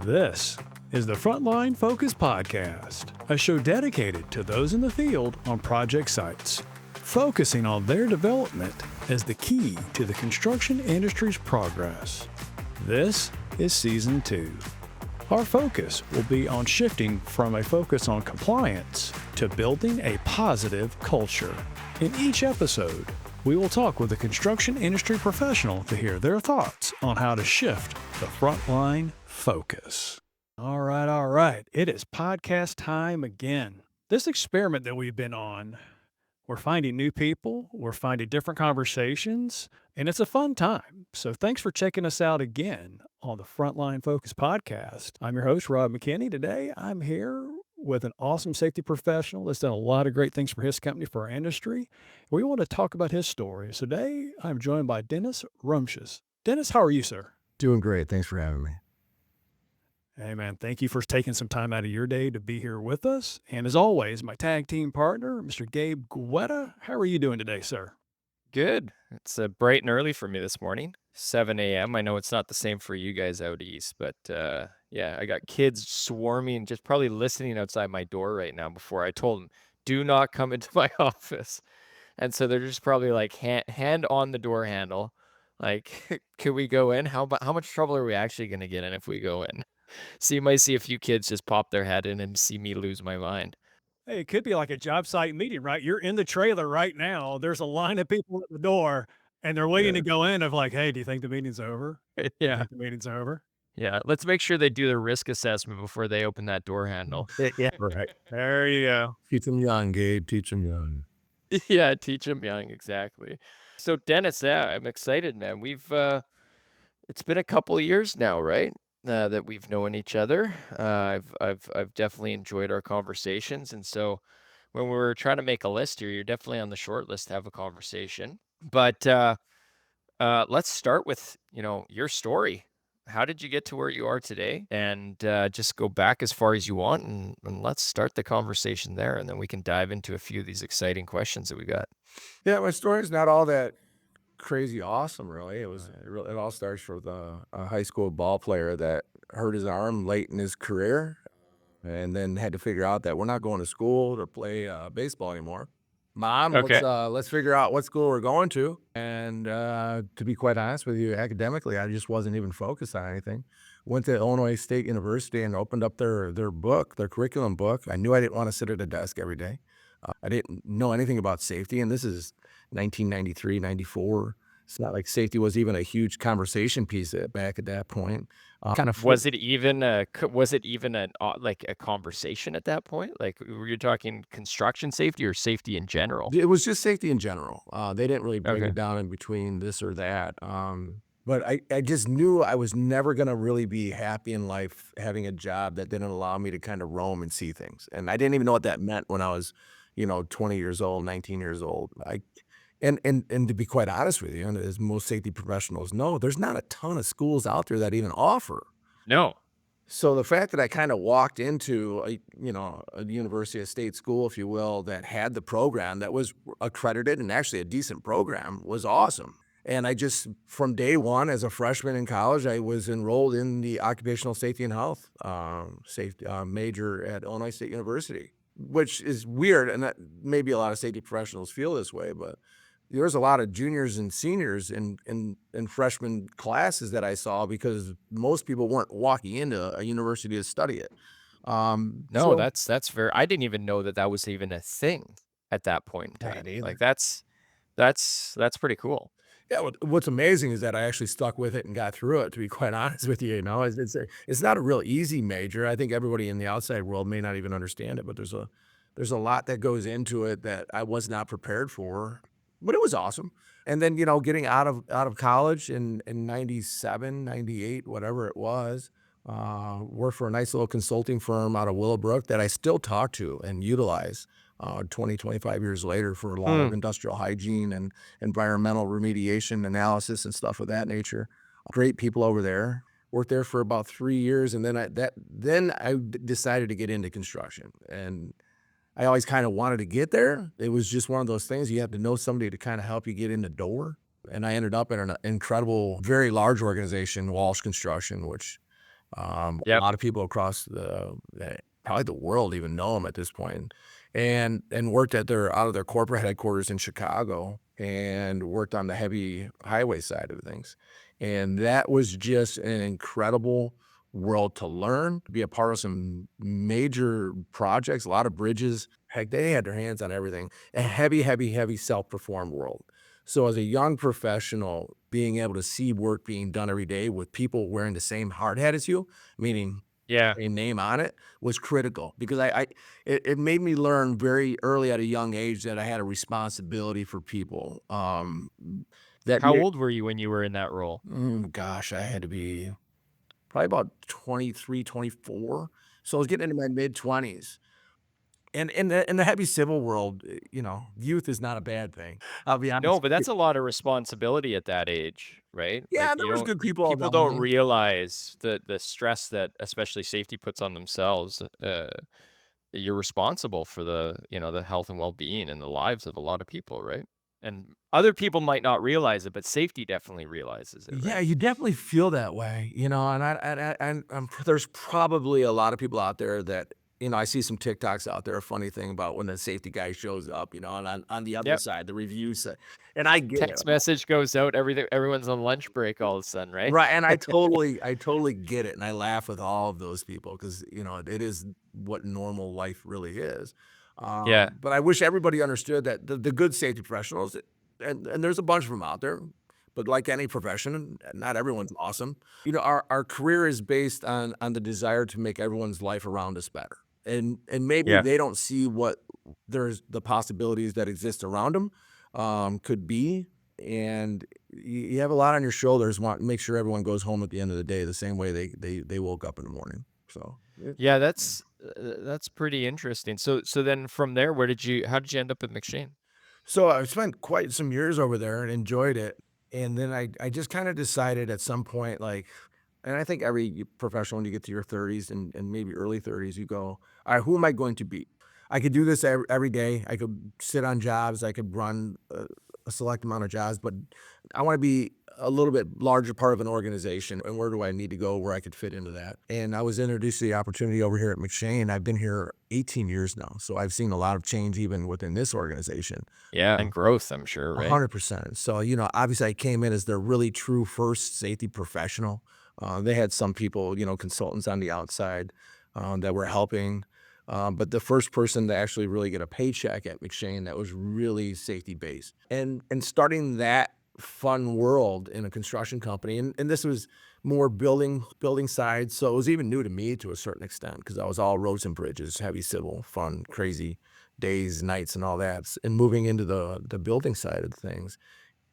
This is the Frontline Focus Podcast, a show dedicated to those in the field on project sites, focusing on their development as the key to the construction industry's progress. This is Season 2. Our focus will be on shifting from a focus on compliance to building a positive culture. In each episode, we will talk with a construction industry professional to hear their thoughts on how to shift the frontline focus. All right. It is podcast time again. This experiment that we've been on, we're finding new people, we're finding different conversations, and it's a fun time. So thanks for checking us out again on the Frontline Focus Podcast. I'm your host, Rob McKinney. Today, I'm here with an awesome safety professional that's done a lot of great things for his company, for our industry. We want to talk about his story. So today, I'm joined by Dennis Rumshas. Dennis, how are you, sir? Doing great. Thanks for having me. Hey, man, thank you for taking some time out of your day to be here with us. And as always, my tag team partner, Mr. Gabe Guetta. How are you doing today, sir? Good. It's bright and early for me this morning, 7 a.m. I know it's not the same for you guys out east, but yeah, I got kids swarming, just probably listening outside my door right now before I told them, do not come into my office. And so they're just probably like hand on the door handle. Like, can we go in? How much trouble are we actually going to get in if we go in? So you might see a few kids just pop their head in and see me lose my mind. Hey, it could be like a job site meeting, right? You're in the trailer right now. There's a line of people at the door, and they're waiting to go in of like, hey, do you think the meeting's over? Yeah. The meeting's over. Yeah. Let's make sure they do the risk assessment before they open that door handle. Yeah. Right. There you go. Teach them young, Gabe. Teach them young. Yeah, teach them young, exactly. So Dennis, yeah, I'm excited, man. We've it's been a couple of years now, right? That we've known each other. I've definitely enjoyed our conversations, and so when we were trying to make a list here, you're definitely on the short list to have a conversation. But let's start with your story. How did you get to where you are today? And just go back as far as you want, and let's start the conversation there, and then we can dive into a few of these exciting questions that we got. Yeah, my story's not all that crazy awesome, really. It all starts with a high school ball player that hurt his arm late in his career, and then had to figure out that we're not going to school to play baseball anymore. Mom, Okay. let's figure out what school we're going to. And to be quite honest with you, academically, I just wasn't even focused on anything. Went to Illinois State University and opened up their curriculum book. I knew I didn't want to sit at a desk every day. I didn't know anything about safety, and this is 1993, 94. It's not like safety was even a huge conversation piece back at that point. Was it even a conversation at that point? Like, were you talking construction safety or safety in general? It was just safety in general. They didn't really break Okay. it down in between this or that. But I just knew I was never going to really be happy in life having a job that didn't allow me to kind of roam and see things. And I didn't even know what that meant when I was, 20 years old, 19 years old. And to be quite honest with you, and as most safety professionals know, there's not a ton of schools out there that even offer. No. So the fact that I kind of walked into a University of State school, if you will, that had the program that was accredited and actually a decent program was awesome. And I just, from day one as a freshman in college, I was enrolled in the occupational safety and health major at Illinois State University, which is weird. And that maybe a lot of safety professionals feel this way, but there's a lot of juniors and seniors in freshman classes that I saw because most people weren't walking into a university to study it. No, that's very. I didn't even know that was even a thing at that point in Yeah, time. neither. Like that's pretty cool. Yeah, what's amazing is that I actually stuck with it and got through it, to be quite honest with you. It's not a real easy major. I think everybody in the outside world may not even understand it, but there's a lot that goes into it that I was not prepared for. But it was awesome. And then, getting out of college in 97, 98, whatever it was, worked for a nice little consulting firm out of Willowbrook that I still talk to and utilize 20, 25 years later for a lot of industrial hygiene and environmental remediation analysis and stuff of that nature. Great people over there. Worked there for about 3 years, and then I decided to get into construction. And I always kind of wanted to get there. It was just one of those things. You have to know somebody to kind of help you get in the door. And I ended up in an incredible, very large organization, Walsh Construction, which A Yep. lot of people across probably the world even know him at this point, and worked out of their corporate headquarters in Chicago, and worked on the heavy highway side of things. And that was just an incredible world to learn, to be a part of some major projects, a lot of bridges. Heck, they had their hands on everything. A heavy, heavy, heavy self-performed world. So as a young professional, being able to see work being done every day with people wearing the same hard hat as you, meaning Yeah. a name on it, was critical, because it made me learn very early at a young age that I had a responsibility for people. That How ma- old were you when you were in that role? Gosh, I had to be probably about 23, 24. So I was getting into my mid 20s. And in the heavy civil world, youth is not a bad thing. I'll be No, honest. but that's a lot of responsibility at that age, right? Like Yeah, there was good people people around don't me. realize the stress that especially safety puts on themselves. You're responsible for the health and well-being and the lives of a lot of people, right? And other people might not realize it, but safety definitely realizes it, Yeah, right? you definitely feel that way, and there's probably a lot of people out there that, I see some TikToks out there, a funny thing about when the safety guy shows up, and on the other Yep. side, the review side, and I get it. Text message goes out, everyone's on lunch break all of a sudden, right? Right, and I totally get it, and I laugh with all of those people, because it is what normal life really is. Yeah. But I wish everybody understood that the good safety professionals, and there's a bunch of them out there, but like any profession, not everyone's awesome. Our career is based on the desire to make everyone's life around us better, and maybe Yeah. they don't see what there's the possibilities that exist around them, could be, and you have a lot on your shoulders. Want to make sure everyone goes home at the end of the day the same way they woke up in the morning. So Yeah, that's pretty interesting. So then from there, how did you end up at McShane? so I spent quite some years over there and enjoyed it. And then I just kind of decided at some point, like, and I think every professional, when you get to your 30s and maybe early 30s, you go, all right, who am I going to be? I could do this every day. I could sit on jobs. I could run a select amount of jobs, but I want to be a little bit larger part of an organization. And where do I need to go where I could fit into that? And I was introduced to the opportunity over here at McShane. I've been here 18 years now. So I've seen a lot of change even within this organization. Yeah, and growth, I'm sure, right? 100%. So, obviously I came in as their really true first safety professional. They had some people, consultants on the outside that were helping. But the first person to actually really get a paycheck at McShane that was really safety based. And starting that fun world in a construction company, and this was more building side. So it was even new to me to a certain extent, because I was all roads and bridges, heavy civil, fun, crazy days, nights, and all that. And moving into the building side of things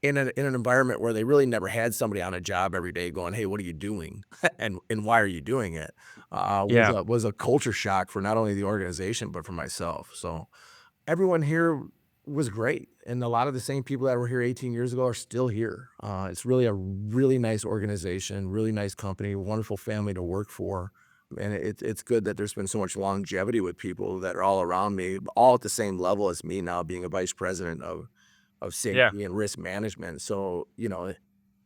in an environment where they really never had somebody on a job every day going, "Hey, what are you doing? and why are you doing it?" Yeah. Was a culture shock for not only the organization but for myself. So everyone here was great, and a lot of the same people that were here 18 years ago are still here. It's really a really nice organization, really nice company, wonderful family to work for. And it's good that there's been so much longevity with people that are all around me, all at the same level as me now, being a vice president of Yeah. safety and risk management. So,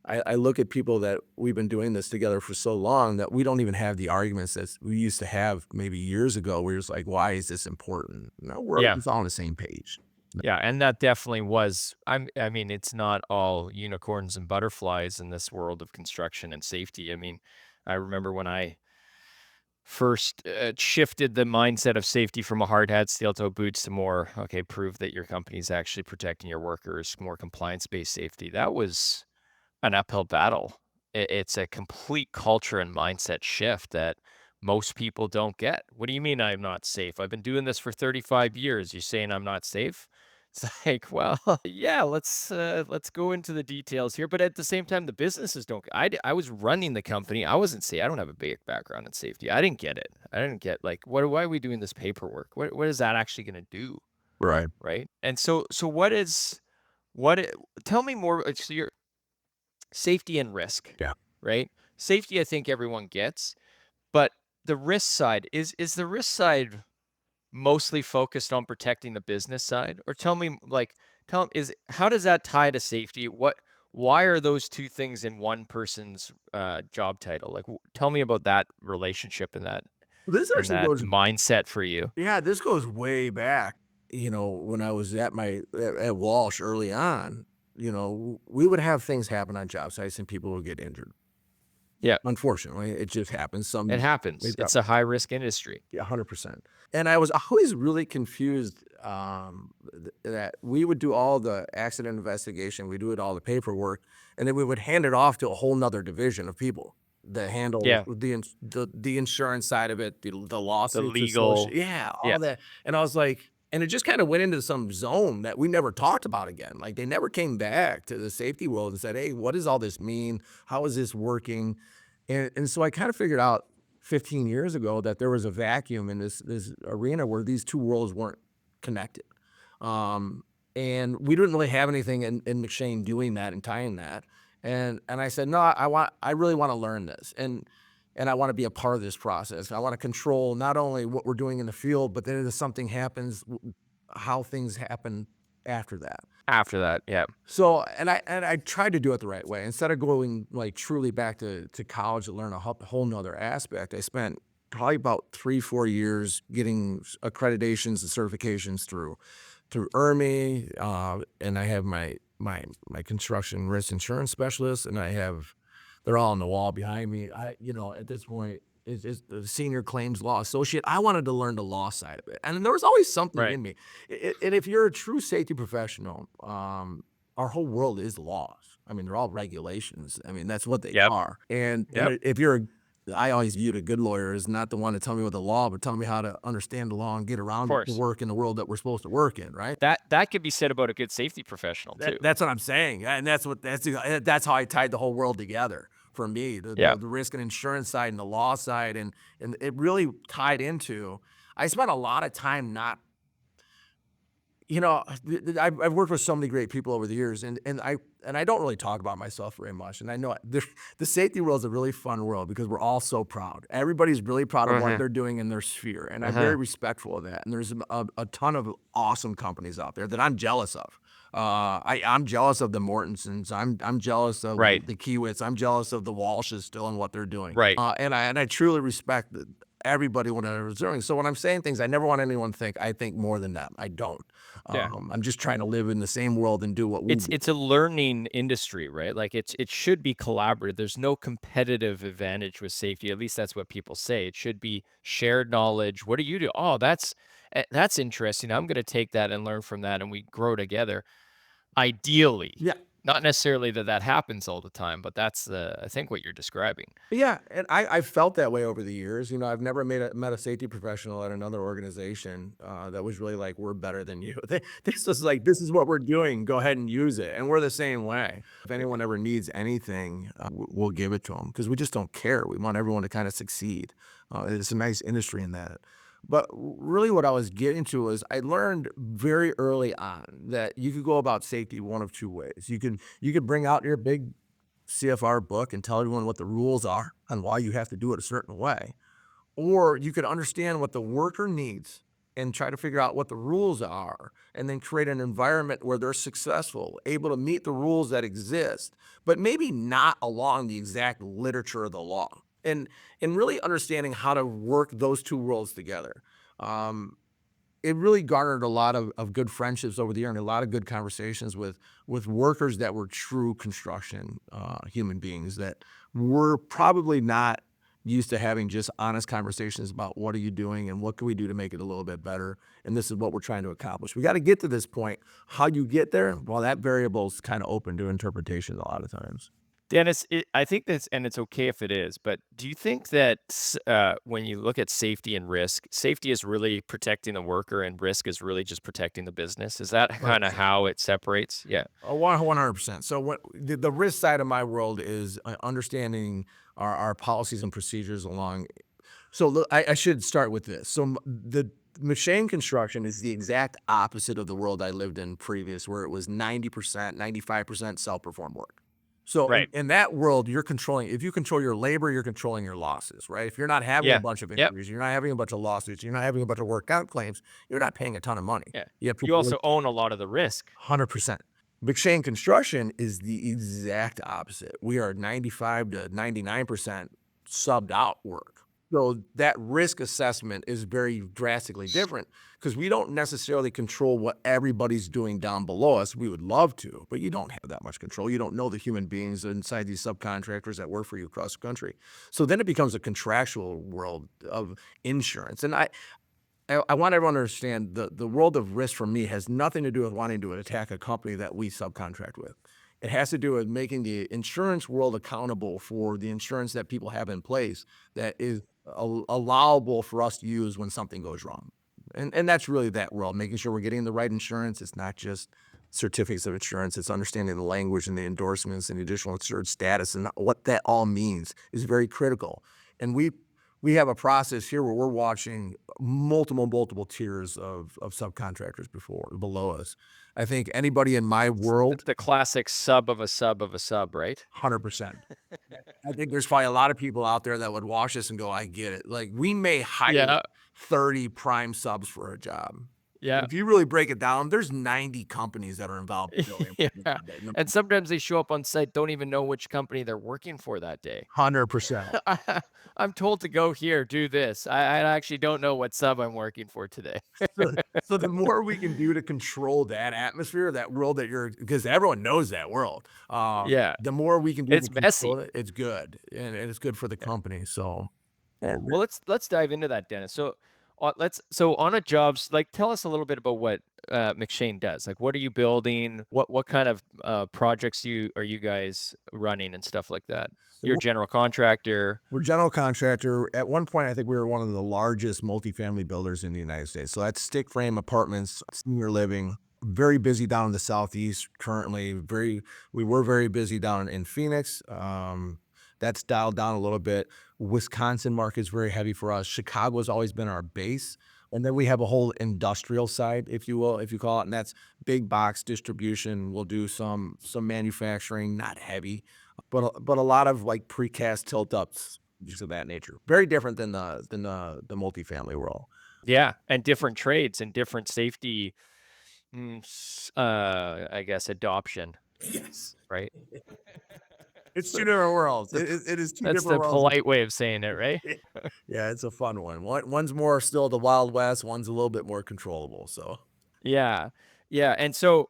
I look at people that we've been doing this together for so long that we don't even have the arguments that we used to have maybe years ago, where it's like, why is this important? No, we're Yeah. all on the same page. Yeah, and that definitely was I mean, it's not all unicorns and butterflies in this world of construction and safety. I mean, I remember when I first shifted the mindset of safety from a hard hat, steel toe boots to more, okay, prove that your company's actually protecting your workers, more compliance-based safety. That was an uphill battle. It's a complete culture and mindset shift that most people don't get. What do you mean I'm not safe? I've been doing this for 35 years. You're saying I'm not safe? It's like, well, yeah, let's go into the details here. But at the same time, the businesses don't. I was running the company. I wasn't safe. I don't have a big background in safety. I didn't get it. I didn't get like why are we doing this paperwork? What is that actually going to do? Right. Right. And so tell me more. So you're safety and risk, Yeah. right? Safety, I think everyone gets, but the risk side is the risk side mostly focused on protecting the business side? Or tell me, like, how does that tie to safety? Why are those two things in one person's job title? Like, tell me about that relationship and that This and actually that goes, mindset for you. yeah, this goes way back. When I was at Walsh early on, we would have things happen on job sites and people would get injured. Yeah, Unfortunately, it just happens. it happens. It's a high risk industry. Yeah, 100%. And I was always really confused that we would do all the accident investigation, we do it all the paperwork, and then we would hand it off to a whole nother division of people that handle Yeah. the insurance side of it, the lawsuits, legal- all yeah. that. And I was like, and it just kind of went into some zone that we never talked about again. Like they never came back to the safety world and said, hey, what does all this mean? How is this working? And so I kind of figured out 15 years ago that there was a vacuum in this arena where these two worlds weren't connected. And we didn't really have anything in McShane doing that and tying that. And I said, no, I really want to learn this. And I want to be a part of this process. I want to control not only what we're doing in the field, but then if something happens, how things happen after that. After that, yeah. So, and I tried to do it the right way. Instead of going like truly back to college to learn a whole nother aspect, I spent probably about 3-4 years getting accreditations and certifications through IRMI, and I have my construction risk insurance specialist, and they're all on the wall behind me. At this point, it's the senior claims law associate. I wanted to learn the law side of it, and there was always something Right. in me. And if you're a true safety professional, our whole world is laws. I mean, they're all regulations. I mean, that's what they Yep. are. And Yep. if I always viewed a good lawyer as not the one to tell me what the law, but tell me how to understand the law and get around course. the work in the world that we're supposed to work in, right? That could be said about a good safety professional too. That's what I'm saying, and that's how I tied the whole world together for me. Yeah. The risk and insurance side and the law side, and it really tied into. I spent a lot of time not. I've worked with so many great people over the years, and I don't really talk about myself very much. And I know the safety world is a really fun world because we're all so proud. Everybody's really proud of what they're doing in their sphere, and I'm very respectful of that. And there's a ton of awesome companies out there that I'm jealous of. I'm jealous of the Mortensons. I'm jealous of Right. the Kiewits. I'm jealous of the Walshes still and what they're doing. Right. And I truly respect everybody when they're doing. So when I'm saying things, I never want anyone to think I think more than them. I don't. Yeah. I'm just trying to live in the same world and do what we do. It's a learning industry, right? Like it should be collaborative. There's no competitive advantage with safety. At least that's what people say. It should be shared knowledge. What do you do? Oh, that's interesting. I'm going to take that and learn from that, and we grow together. Ideally, Yeah. not necessarily that happens all the time, but that's I think what you're describing. Yeah, and I felt that way over the years. I've never met a safety professional at another organization that was really like, we're better than you. This was like, this is what we're doing. Go ahead and use it. And we're the same way. If anyone ever needs anything, we'll give it to them because we just don't care. We want everyone to kind of succeed. It's a nice industry in that. But really what I was getting to was I learned very early on that you could go about safety one of two ways. You could bring out your big CFR book and tell everyone what the rules are and why you have to do it a certain way. Or you could understand what the worker needs and try to figure out what the rules are and then create an environment where they're successful, able to meet the rules that exist, but maybe not along the exact literature of the law. And really understanding how to work those two worlds together. It really garnered a lot of good friendships over the year and a lot of good conversations with workers that were true construction human beings that were probably not used to having just honest conversations about what are you doing and what can we do to make it a little bit better, and this is what we're trying to accomplish. We got to get to this point. How you get there, well, that variable is kind of open to interpretation a lot of times. Dennis, I think that's, and it's okay if it is, but do you think that when you look at safety and risk, safety is really protecting the worker and risk is really just protecting the business? Is that kind of how it separates? Yeah. 100%. So what the risk side of my world is understanding our policies and procedures along. So look, I should start with this. So the McShane Construction is the exact opposite of the world I lived in previous, where it was 90%, 95% self-perform work. So Right. in that world, you're controlling, if you control your labor, you're controlling your losses, right? If you're not having Yeah. a bunch of Yep. injuries, you're not having a bunch of lawsuits, you're not having a bunch of work out claims, you're not paying a ton of money. Yeah. You have You people also own a lot of the risk. 100%. McShane Construction is the exact opposite. We are 95 to 99% subbed out work. So that risk assessment is very drastically different because we don't necessarily control what everybody's doing down below us. We would love to, but you don't have that much control. You don't know the human beings inside these subcontractors that work for you across the country. So then it becomes a contractual world of insurance. And I want everyone to understand the world of risk for me has nothing to do with wanting to attack a company that we subcontract with. It has to do with making the insurance world accountable for the insurance that people have in place that is allowable for us to use when something goes wrong. And that's really that world, making sure we're getting the right insurance. It's not just certificates of insurance. It's understanding the language and the endorsements and the additional insured status and what that all means is very critical. And we have a process here where we're watching multiple tiers of subcontractors below us. I think anybody in my world, It's the classic sub of a sub of a sub, right? 100%. I think there's probably a lot of people out there that would watch this and go, I get it. Like we may hire Yeah. 30 prime subs for a job. Yeah. If you really break it down, there's 90 companies that are involved in building. Yeah. And sometimes they show up on site, don't even know which company they're working for that day. 100%. I'm told to go here, do this. I actually don't know what sub I'm working for today. So the more we can do to control that atmosphere, that world that because everyone knows that world. Yeah. The more we can do It's to control it, it's good. And it's good for the company. So Well, let's dive into that, Dennis. So on a jobs, like tell us a little bit about what McShane does. Like what are you building? What kind of projects are you guys running and stuff like that? You're a general contractor. we're general contractor. At one point, I think we were one of the largest multifamily builders in the United States. So that's stick frame apartments, senior living. Very busy down in the Southeast currently. We were very busy down in Phoenix. That's dialed down a little bit. Wisconsin market is very heavy for us. Chicago has always been our base. And then we have a whole industrial side, if you will, if you call it, and that's big box distribution. We'll do some manufacturing, not heavy, but a lot of like precast tilt ups, just of that nature. Very different than the multifamily world. Yeah, and different trades and different safety, I guess adoption, Yes, right? it's two different worlds. It is two That's the different worlds. polite way of saying it, right? Yeah, it's a fun one. One's more still the Wild West. One's a little bit more controllable. So Yeah. Yeah. And so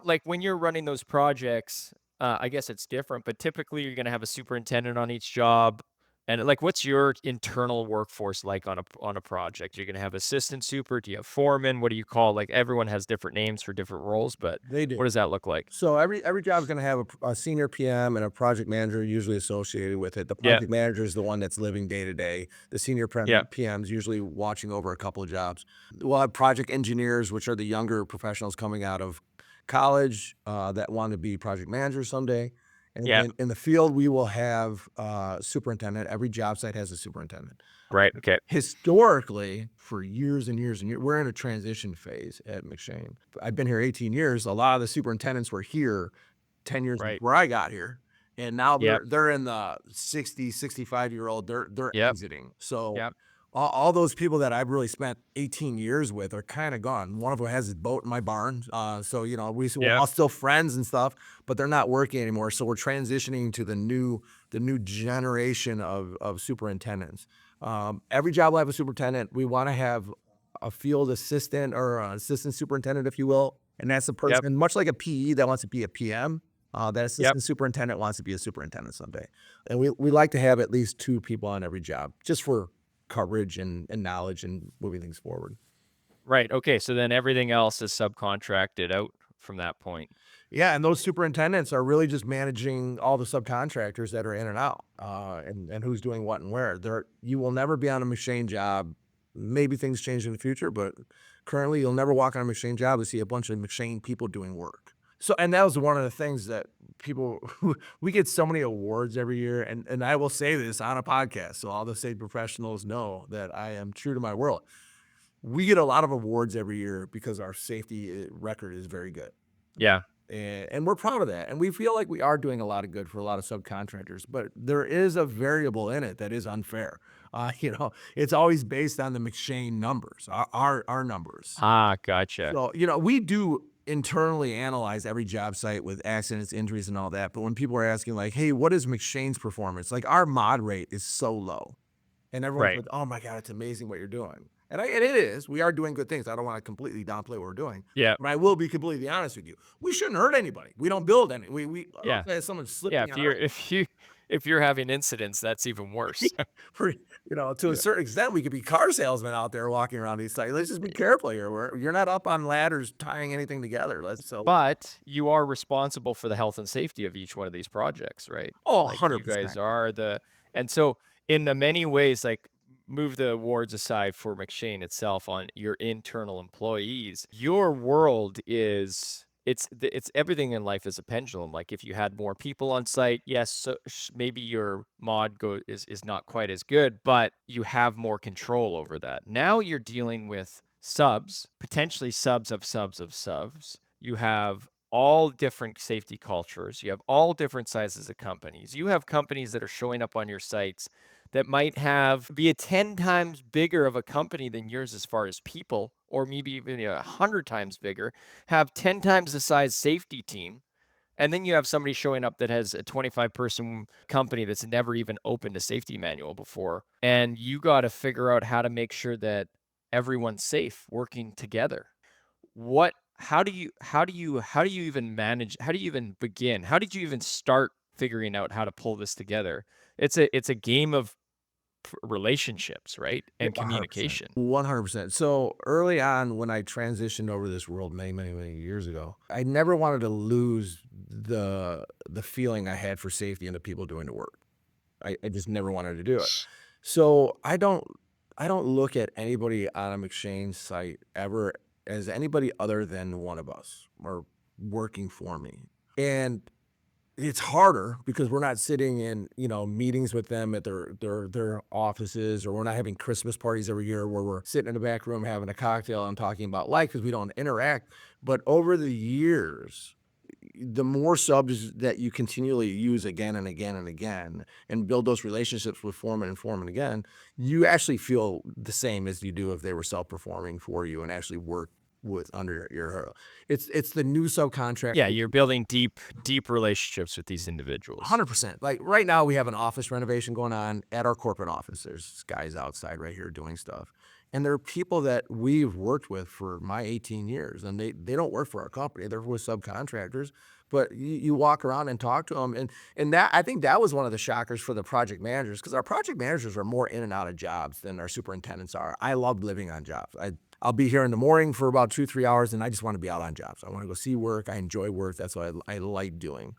like when you're running those projects, I guess it's different, but typically you're going to have a superintendent on each job. And like, what's your internal workforce like on a project? You're going to have assistant super. Do you have foreman? What do you call, like everyone has different names for different roles, but they do. what does that look like? So every job is going to have a senior PM and a project manager usually associated with it. The project manager is the one that's living day to day. The senior PM is usually watching over a couple of jobs. We'll have project engineers, which are the younger professionals coming out of college that want to be project managers someday. And in the field, we will have a superintendent. Every job site has a superintendent. Right. Okay. Historically, for years and years and years, we're in a transition phase at McShane. I've been here 18 years. A lot of the superintendents were here 10 years before I got here. And now they're in the 60, 65-year-old, they're exiting. So all those people that I've really spent 18 years with are kind of gone. One of them has his boat in my barn. So, we're all still friends and stuff, but they're not working anymore. So we're transitioning to the new generation of superintendents. Every job will have a superintendent. We want to have a field assistant or an assistant superintendent, if you will. And that's the person, much like a PE that wants to be a PM, that assistant superintendent wants to be a superintendent someday. And we like to have at least 2 people on every job just for coverage and knowledge and moving things forward. Right. Okay. So then everything else is subcontracted out from that point. Yeah, and those superintendents are really just managing all the subcontractors that are in and out, and who's doing what and where. You will never be on a McShane job. Maybe things change in the future, but currently you'll never walk on a McShane job and see a bunch of McShane people doing work. So, and that was one of the things that we get so many awards every year, and I will say this on a podcast, so all the state professionals know that I am true to my word. We get a lot of awards every year because our safety record is very good. Yeah. And we're proud of that. And we feel like we are doing a lot of good for a lot of subcontractors, but there is a variable in it that is unfair. It's always based on the McShane numbers, our numbers. Ah, gotcha. So, we do internally analyze every job site with accidents, injuries, and all that. But when people are asking like, hey, what is McShane's performance? Like our mod rate is so low. And everyone's Right. like, oh my God, it's amazing what you're doing. And it is. We are doing good things. I don't want to completely downplay what we're doing. Yeah. But I will be completely honest with you. We shouldn't hurt anybody. We don't build any. Yeah. Someone's Yeah. slipping on our If you're having incidents, that's even worse. to a certain extent, we could be car salesmen out there walking around these sites. Let's just be careful here. You're not up on ladders tying anything together. But you are responsible for the health and safety of each one of these projects, right? Oh, Like 100%. you guys are and so in the many ways, like move the awards aside for McShane itself on your internal employees, your world is it's everything in life is a pendulum. Like if you had more people on site, yes, so maybe your mod is not quite as good, but you have more control over that. Now you're dealing with subs, potentially subs of subs of subs. You have all different safety cultures. You have all different sizes of companies. You have companies that are showing up on your sites that might be a 10 times bigger of a company than yours as far as people, or maybe even 100 times bigger, have 10 times the size safety team. And then you have somebody showing up that has a 25-person company that's never even opened a safety manual before. And you got to figure out how to make sure that everyone's safe working together. How do you even manage? How do you even begin? How did you even start figuring out how to pull this together? It's a game of relationships, right? And communication. 100%. So early on, when I transitioned over to this world many, many, many years ago, I never wanted to lose the feeling I had for safety and the people doing the work. I just never wanted to do it. So I don't look at anybody on a McShane site ever as anybody other than one of us or working for me. And it's harder because we're not sitting in, meetings with them at their offices, or we're not having Christmas parties every year where we're sitting in the back room having a cocktail and talking about life because we don't interact. But over the years, the more subs that you continually use again and again and again and build those relationships with foreman and foreman again, you actually feel the same as you do if they were self-performing for you and actually work with under your it's the new subcontract. Yeah, you're building deep relationships with these individuals. 100%. Like right now we have an office renovation going on at our corporate office. There's guys outside right here doing stuff. And there are people that we've worked with for my 18 years, and they don't work for our company. They're with subcontractors. But you walk around and talk to them, and that I think that was one of the shockers for the project managers, because our project managers are more in and out of jobs than our superintendents are. I love living on jobs. I'll be here in the morning for about 2-3 hours, and I just want to be out on jobs. I want to go see work. I enjoy work. That's what I like doing.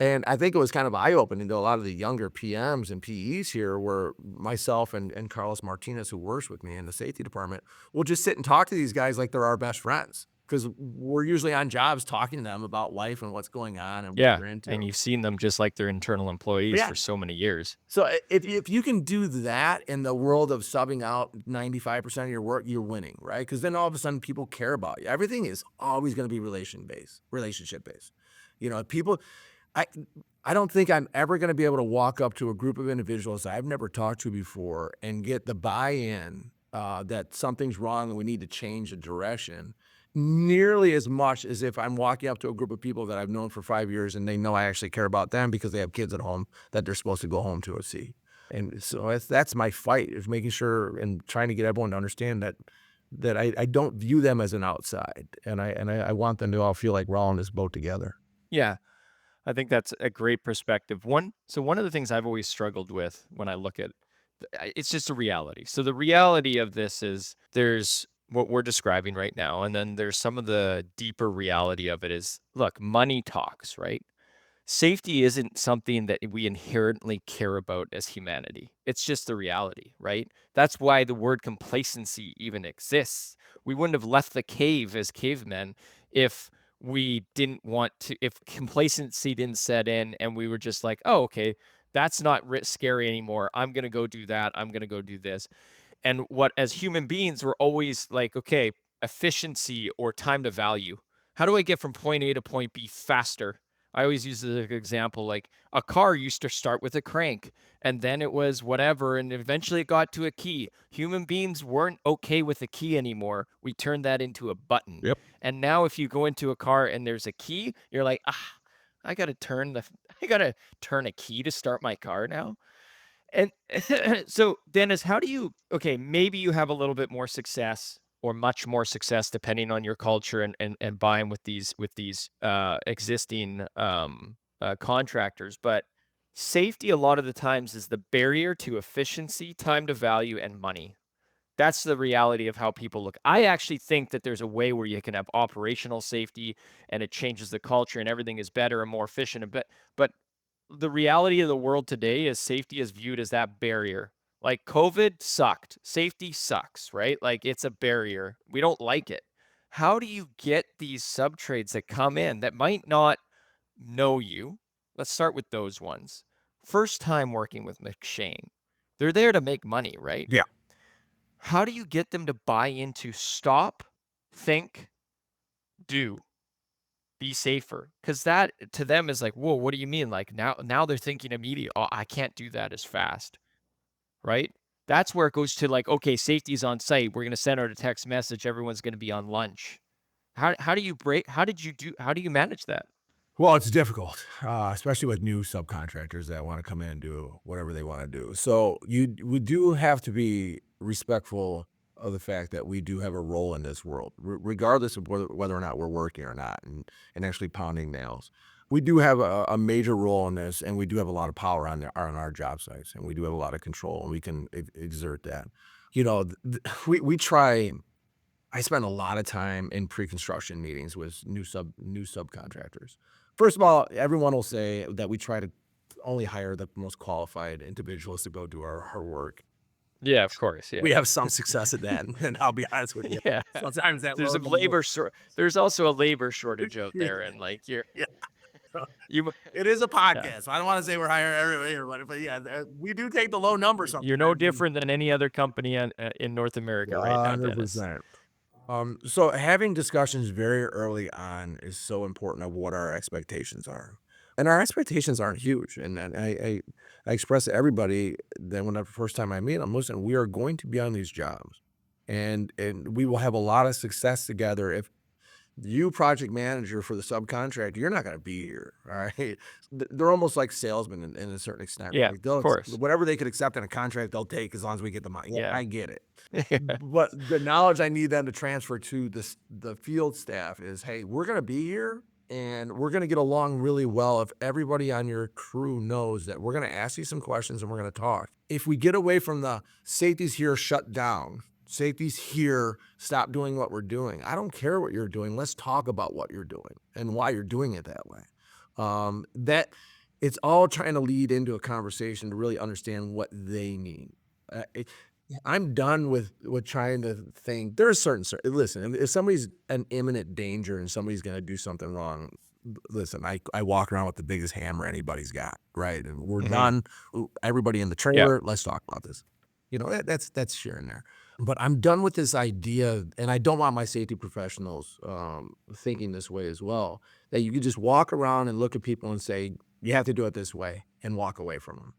And I think it was kind of eye-opening to a lot of the younger PMs and PEs here, where myself and Carlos Martinez, who works with me in the safety department, will just sit and talk to these guys like they're our best friends, because we're usually on jobs talking to them about life and what's going on and what they're into. And you've seen them just like their internal employees for so many years. So if you can do that in the world of subbing out 95% of your work, you're winning, right? Because then all of a sudden people care about you. Everything is always going to be relationship-based. People... I don't think I'm ever going to be able to walk up to a group of individuals I've never talked to before and get the buy-in that something's wrong and we need to change the direction nearly as much as if I'm walking up to a group of people that I've known for 5 years and they know I actually care about them because they have kids at home that they're supposed to go home to or see. And so that's my fight, is making sure and trying to get everyone to understand that I don't view them as an outside, and I want them to all feel like we're all in this boat together. Yeah. I think that's a great perspective. One of the things I've always struggled with when I look at it's just a reality. So the reality of this is there's what we're describing right now, and then there's some of the deeper reality of it is, look, money talks, right? Safety isn't something that we inherently care about as humanity. It's just the reality, right? That's why the word complacency even exists. We wouldn't have left the cave as cavemen if complacency didn't set in and we were just like, oh, okay, that's not scary anymore. I'm going to go do that. I'm going to go do this. And as human beings, we're always like, okay, efficiency or time to value. How do I get from point A to point B faster I always use the example, like a car used to start with a crank and then it was whatever, and eventually it got to a key. Human beings weren't okay with a key anymore. We turned that into a button. Yep. And now if you go into a car and there's a key, you're like, I gotta turn a key to start my car now. And so, Dennis, okay, maybe you have a little bit more success or much more success depending on your culture and buying with these existing contractors. But safety a lot of the times is the barrier to efficiency, time to value, and money. That's the reality of how people look. I actually think that there's a way where you can have operational safety and it changes the culture and everything is better and more efficient. But the reality of the world today is safety is viewed as that barrier. Like COVID sucked. Safety sucks, right? Like it's a barrier. We don't like it. How do you get these subtrades that come in that might not know you? Let's start with those ones. First time working with McShane. They're there to make money, right? Yeah. How do you get them to buy into stop, think, do? Be safer, because that to them is like, whoa, what do you mean? Like now they're thinking immediately, oh, I can't do that as fast, right? That's where it goes to like, okay, safety's on site, we're going to send out a text message, everyone's going to be on lunch. How do you manage that? Well, it's difficult, especially with new subcontractors that want to come in and do whatever they want to do. So we do have to be respectful of the fact that we do have a role in this world, regardless of whether or not we're working or not, and actually pounding nails. We do have a major role in this, and we do have a lot of power on our job sites, and we do have a lot of control, and we can exert that. You know, we try. I spend a lot of time in pre-construction meetings with new subcontractors. First of all, everyone will say that we try to only hire the most qualified individuals to go do our work. Yeah, of course. Yeah. We have some success at that, and I'll be honest with you. Yeah. Sometimes that There's there's also a labor shortage out there, and like yeah. you It is a podcast. So I don't want to say we're hiring everybody, but yeah, we do take the low numbers. you're no different than any other company in North America right now, Dennis. 100%. So having discussions very early on is so important of what our expectations are. And our expectations aren't huge. And I express to everybody that when the first time I meet them, listen, we are going to be on these jobs. And we will have a lot of success together if you project manager for the subcontractor, you're not going to be here. All right. They're almost like salesmen in a certain extent. Yeah, Like of course. whatever they could accept in a contract, they'll take as long as we get the money. Yeah. I get it. But the knowledge I need them to transfer to the field staff is, hey, we're going to be here and we're going to get along really well if everybody on your crew knows that we're going to ask you some questions and we're going to talk. If we get away from the safety's here, shut down, safety's here, stop doing what we're doing. I don't care what you're doing. Let's talk about what you're doing and why you're doing it that way. That it's all trying to lead into a conversation to really understand what they need. I'm done with trying to think. There's listen, if somebody's an imminent danger and somebody's going to do something wrong, listen, I walk around with the biggest hammer anybody's got, right? And we're done. Everybody in the trailer, let's talk about this. You know, that's sharing there. But I'm done with this idea, and I don't want my safety professionals thinking this way as well, that you could just walk around and look at people and say, you have to do it this way, and walk away from them.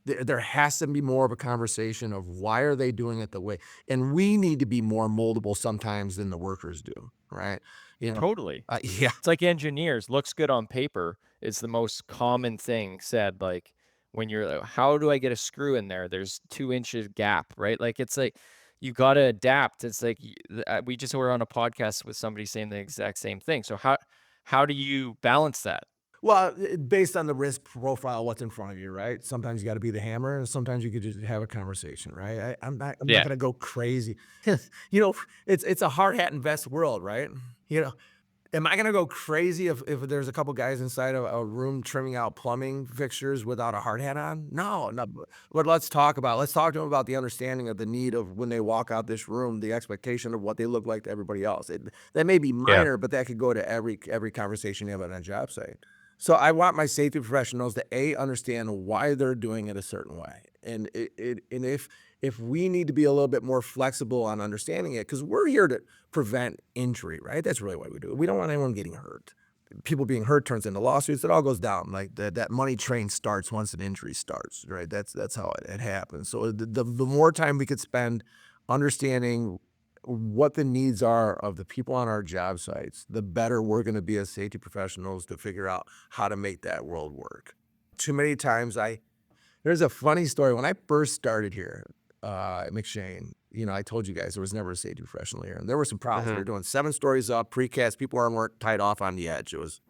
There has to be more of a conversation of why are they doing it the way, and we need to be more moldable sometimes than the workers do, right? You know, Totally. yeah. It's like engineers. Looks good on paper. It's the most common thing said. Like when you're like, how do I get a screw in there? There's 2 inches gap, right? Like it's like you got to adapt. It's like we just were on a podcast with somebody saying the exact same thing. So how do you balance that? Well, based on the risk profile, what's in front of you, right? Sometimes you got to be the hammer, and sometimes you could just have a conversation, right? I'm not going to go crazy. You know, it's a hard hat and vest world, right? You know, am I going to go crazy if there's a couple guys inside of a room trimming out plumbing fixtures without a hard hat on? No. But let's talk to them about the understanding of the need of when they walk out this room, the expectation of what they look like to everybody else. That may be minor, but that could go to every conversation you have on a job site. So I want my safety professionals to understand why they're doing it a certain way, and if we need to be a little bit more flexible on understanding it, because we're here to prevent injury, right? That's really what we do. We don't want anyone getting hurt. people being hurt turns into lawsuits. It all goes down. Like that money train starts once an injury starts, right? That's how it happens. So the more time we could spend understanding what the needs are of the people on our job sites, the better we're going to be as safety professionals to figure out how to make that world work. Too many times there's a funny story. When I first started here at McShane, I told you guys there was never a safety professional here. And there were some problems. We were doing 7 stories up, precast. People weren't tied off on the edge. It was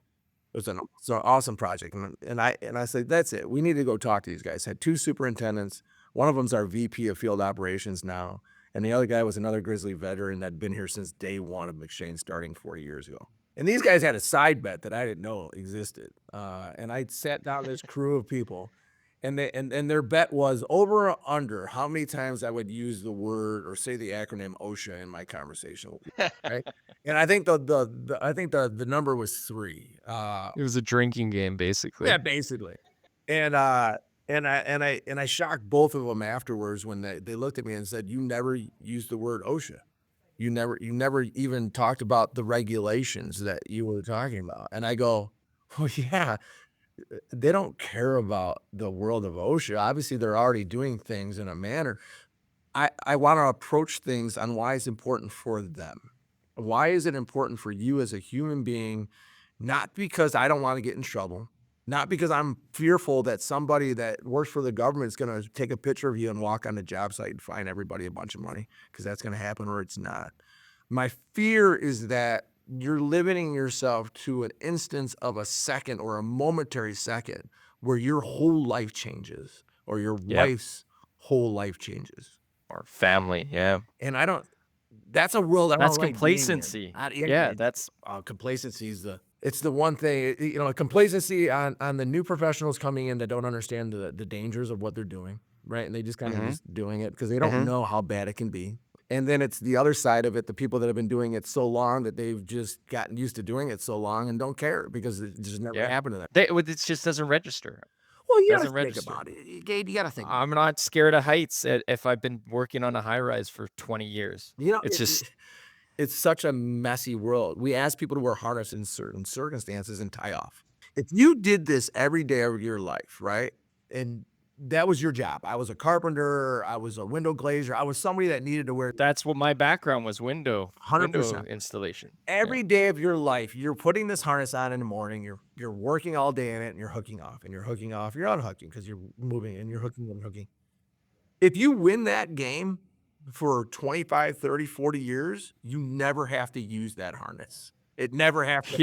an awesome project. And I said, that's it. We need to go talk to these guys. Had 2 superintendents. One of them's our VP of field operations now. And the other guy was another Grizzly veteran that'd been here since day 1 of McShane starting 40 years ago. And these guys had a side bet that I didn't know existed. And I sat down this crew of people, and their bet was over or under how many times I would use the word or say the acronym OSHA in my conversation with people, right? And I think the number was 3. It was a drinking game, basically. Yeah, basically. And I shocked both of them afterwards when they looked at me and said, "You never used the word OSHA. You never even talked about the regulations that you were talking about." And I go, "Well, yeah, they don't care about the world of OSHA. Obviously, they're already doing things in a manner. I want to approach things on why it's important for them. Why is it important for you as a human being? Not because I don't want to get in trouble, not because I'm fearful that somebody that works for the government is going to take a picture of you and walk on the job site and fine everybody a bunch of money, because that's going to happen, or it's not. My fear is that you're limiting yourself to an instance of a second or a momentary second where your whole life changes, or your wife's whole life changes. Or family, yeah. And that's a world I don't That's like being in. complacency. Yeah, that's complacency is it's the one thing, complacency on the new professionals coming in that don't understand the dangers of what they're doing, right? And they just kind of just doing it because they don't know how bad it can be. And then it's the other side of it, the people that have been doing it so long that they've just gotten used to doing it so long and don't care because it just never happened to them. it just doesn't register. Well, you Doesn't gotta think register. about it. Gabe, you gotta think. I'm not scared of heights if I've been working on a high rise for 20 years. It's such a messy world. We ask people to wear harness in certain circumstances and tie off. If you did this every day of your life, right? And that was your job. I was a carpenter. I was a window glazer. I was somebody that needed to wear. That's what my background was, window 100%. installation. Every day of your life, you're putting this harness on in the morning. You're working all day in it, and you're hooking off, and you're hooking off. You're unhooking because you're moving, and you're hooking and hooking. If you win that game for 25, 30, 40 years, you never have to use that harness. It never has to.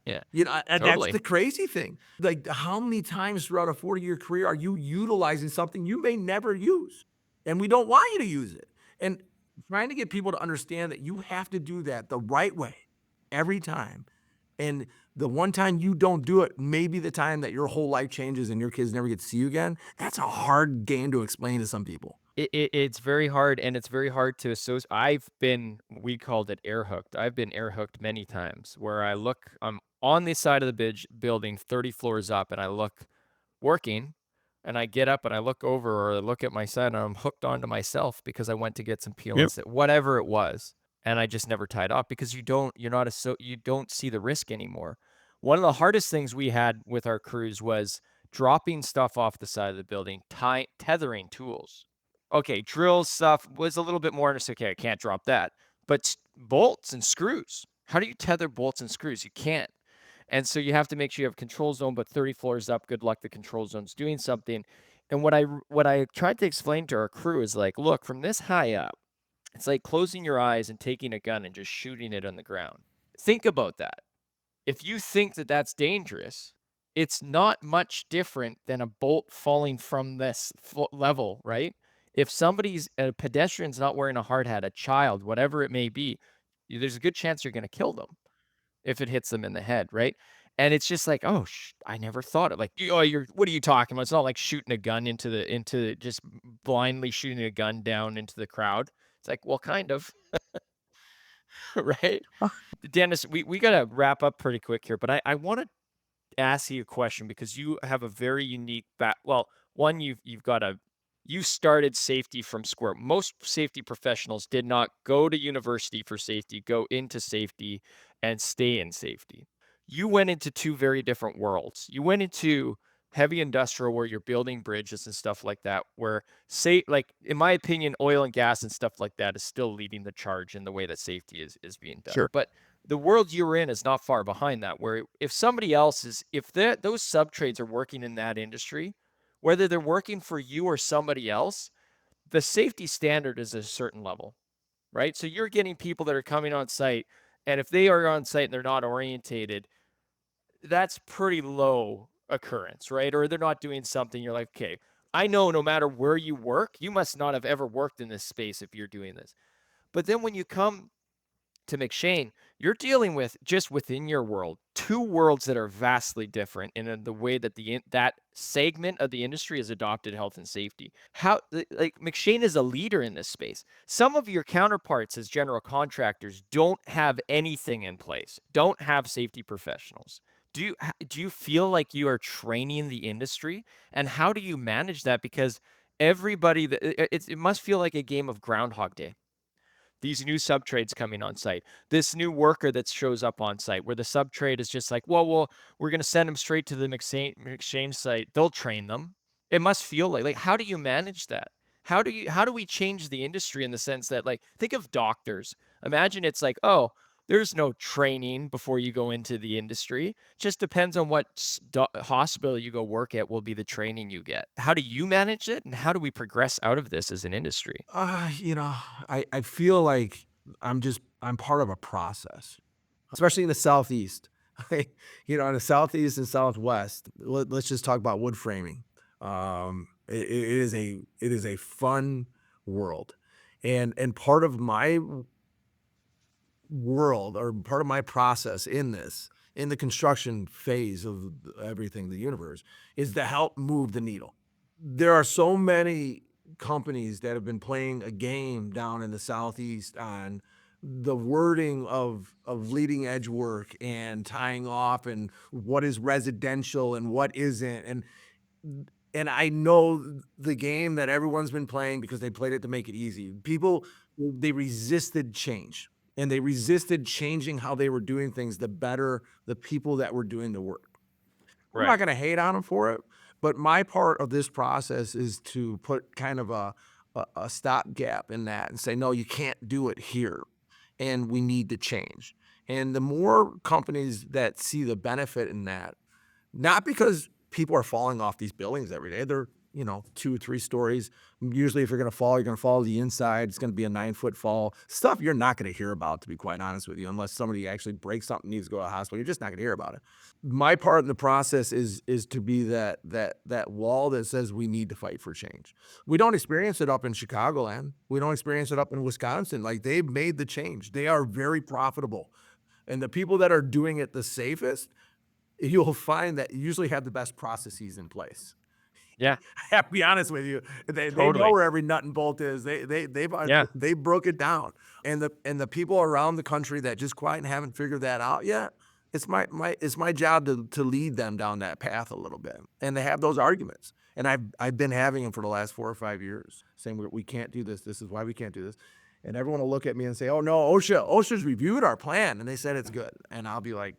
Yeah. And Totally. that's the crazy thing. Like, how many times throughout a 40-year career are you utilizing something you may never use? And we don't want you to use it. And trying to get people to understand that you have to do that the right way every time. And the one time you don't do it, maybe the time that your whole life changes and your kids never get to see you again. That's a hard game to explain to some people. It's very hard, and it's very hard to associate. We called it air hooked. I've been air hooked many times where I'm on the side of the building 30 floors up, and I look working, and I get up and I look over, or I look at my side, and I'm hooked onto myself because I went to get some peel and whatever it was. And I just never tied off because you don't see the risk anymore. One of the hardest things we had with our crews was dropping stuff off the side of the building, tethering tools. Okay, drill stuff was a little bit more, okay, I can't drop that. But bolts and screws, how do you tether bolts and screws? You can't. And so you have to make sure you have control zone, but 30 floors up, good luck the control zone's doing something. And what I tried to explain to our crew is like, look, from this high up, it's like closing your eyes and taking a gun and just shooting it on the ground. Think about that. If you think that that's dangerous, it's not much different than a bolt falling from this level, right? If a pedestrian's not wearing a hard hat, a child, whatever it may be, there's a good chance you're going to kill them if it hits them in the head, right? And it's just like, oh, I never thought it. Like, what are you talking about? It's not like shooting a gun into just blindly shooting a gun down into the crowd. It's like, well, kind of, right? Dennis, we got to wrap up pretty quick here, but I want to ask you a question because you have a very unique one, you started safety from square. Most safety professionals did not go to university for safety, go into safety and stay in safety. you went into two very different worlds. You went into heavy industrial where you're building bridges and stuff like that, where like in my opinion, oil and gas and stuff like that is still leading the charge in the way that safety is being done. Sure. But the world you're in is not far behind that, where if somebody else is, if those subtrades are working in that industry, whether they're working for you or somebody else, the safety standard is a certain level, right? So you're getting people that are coming on site, and if they are on site and they're not orientated, that's pretty low occurrence, right? Or they're not doing something, you're like, okay, I know no matter where you work, you must not have ever worked in this space if you're doing this. But then when you come to McShane, you're dealing with just within your world, two worlds that are vastly different in the way that that segment of the industry has adopted health and safety. How, like, McShane is a leader in this space. Some of your counterparts as general contractors don't have anything in place, don't have safety professionals. Do you feel like you are training the industry, and how do you manage that? Because everybody, it must feel like a game of Groundhog Day. These new subtrades coming on site, this new worker that shows up on site, where the subtrade is just like, well, we're going to send them straight to the McShane site. They'll train them. It must feel like how do you manage that? How do we change the industry in the sense that, like, think of doctors. Imagine it's like, oh, there's no training before you go into the industry. Just depends on what hospital you go work at will be the training you get. How do you manage it, and how do we progress out of this as an industry? I feel like I'm part of a process, especially in the Southeast. In the Southeast and Southwest, let's just talk about wood framing. It is a fun world, and part of my world, or part of my process in the construction phase of everything, the universe, is to help move the needle. There are so many companies that have been playing a game down in the Southeast on the wording of leading edge work and tying off and what is residential and what isn't. And I know the game that everyone's been playing because they played it to make it easy. People, they resisted change, and they resisted changing how they were doing things to better the people that were doing the work. I'm not going to hate on them for it, but my part of this process is to put kind of a stopgap in that and say, no, you can't do it here, and we need to change. And the more companies that see the benefit in that, not because people are falling off these buildings every day, they're 2 or 3 stories. Usually if you're going to fall, you're going to fall to the inside. It's going to be a 9-foot fall. Stuff you're not going to hear about, to be quite honest with you, unless somebody actually breaks something, needs to go to the hospital. You're just not going to hear about it. My part in the process is to be that wall that says we need to fight for change. We don't experience it up in Chicagoland. We don't experience it up in Wisconsin. Like, they've made the change. They are very profitable. And the people that are doing it the safest, you'll find that usually have the best processes in place. Yeah, I have to be honest with you. They know where every nut and bolt is. They broke it down. And the people around the country that just quite haven't figured that out yet, it's my job to lead them down that path a little bit. And they have those arguments. And I've been having them for the last 4 or 5 years, saying we can't do this. This is why we can't do this. And everyone will look at me and say, "Oh no, OSHA's reviewed our plan and they said it's good." And I'll be like,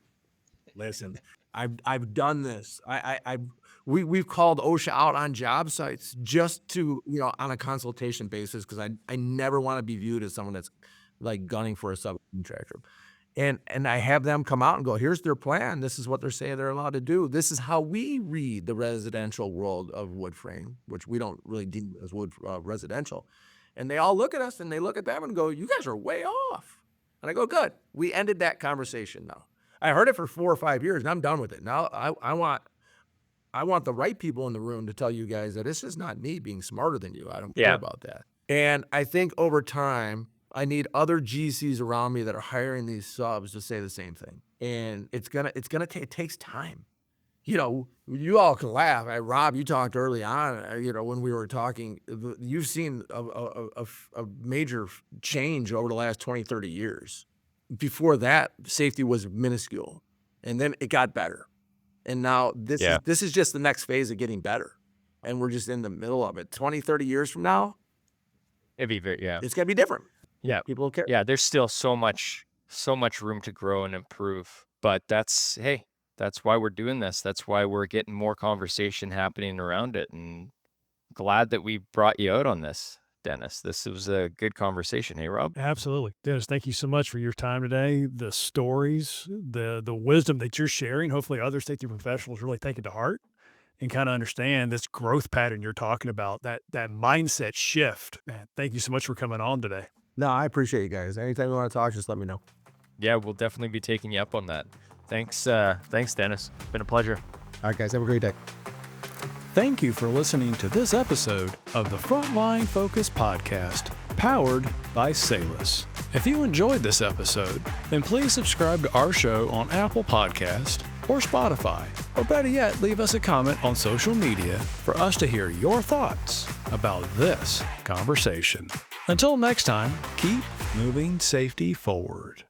"Listen, I've done this. We've called OSHA out on job sites just to, on a consultation basis, because I never want to be viewed as someone that's like gunning for a subcontractor. And I have them come out and go, here's their plan. This is what they're saying they're allowed to do. This is how we read the residential world of wood frame, which we don't really deem as wood residential. And they all look at us and they look at them and go, you guys are way off. And I go, good. We ended that conversation now. I heard it for 4 or 5 years and I'm done with it. Now I want the right people in the room to tell you guys that it's just not me being smarter than you. I don't care about that. And I think over time, I need other GCs around me that are hiring these subs to say the same thing. And it takes time. You all can laugh. Rob, you talked early on, when we were talking, you've seen a major change over the last 20, 30 years. Before that, safety was minuscule, and then it got better. And now this is just the next phase of getting better. And we're just in the middle of it. 20, 30 years from now, it'd be it's going to be different. Yeah. People care. Yeah, there's still so much room to grow and improve. But that's why we're doing this. That's why we're getting more conversation happening around it. And glad that we brought you out on this, Dennis. This was a good conversation. Hey, Rob? Absolutely. Dennis, thank you so much for your time today, the stories, the wisdom that you're sharing. Hopefully other safety professionals really take it to heart and kind of understand this growth pattern you're talking about, that mindset shift. Man, thank you so much for coming on today. No, I appreciate you guys. Anytime you want to talk, just let me know. Yeah, we'll definitely be taking you up on that. Thanks, Dennis. It's been a pleasure. All right, guys, have a great day. Thank you for listening to this episode of the Frontline Focus Podcast, powered by Salus. If you enjoyed this episode, then please subscribe to our show on Apple Podcast or Spotify, or better yet, leave us a comment on social media for us to hear your thoughts about this conversation. Until next time, keep moving safety forward.